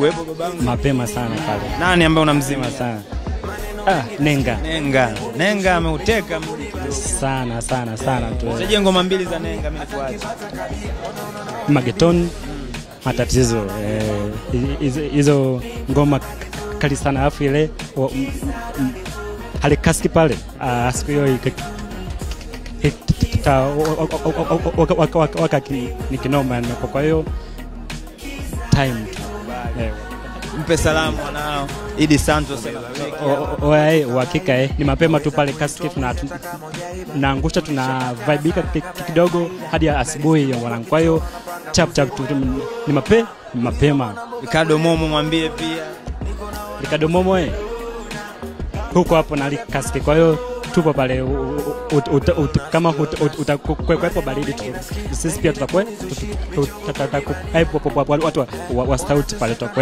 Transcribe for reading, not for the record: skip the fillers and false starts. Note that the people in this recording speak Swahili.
ulikuwepo babangu? Mapema sana pale. Nani ambaye unamzima sana? Nenga ameuteka sana tu. Sije ngoma mbili za Nenga mimi nikuache. Mageton, matatizo. Hizo ngoma kali sana afu ile halikaski pale. Siku hiyo wakati nikinoma kwa hiyo time. Mpe salamu wanao Idi Santos. Uhakika ni mapema tu pale kaski tunaangusha tunavibika kidogo hadi asubuhi hiyo wanangu. Kwa hiyo chap tu ni mapema. Ricardo Momo mwambie pia. Ricardo Momo huko hapo na kaski. Kwa hiyo tupo pale kama utakuwepo baridi tu. Sisi pia tutakuwa watu wa stout pale tutakuwa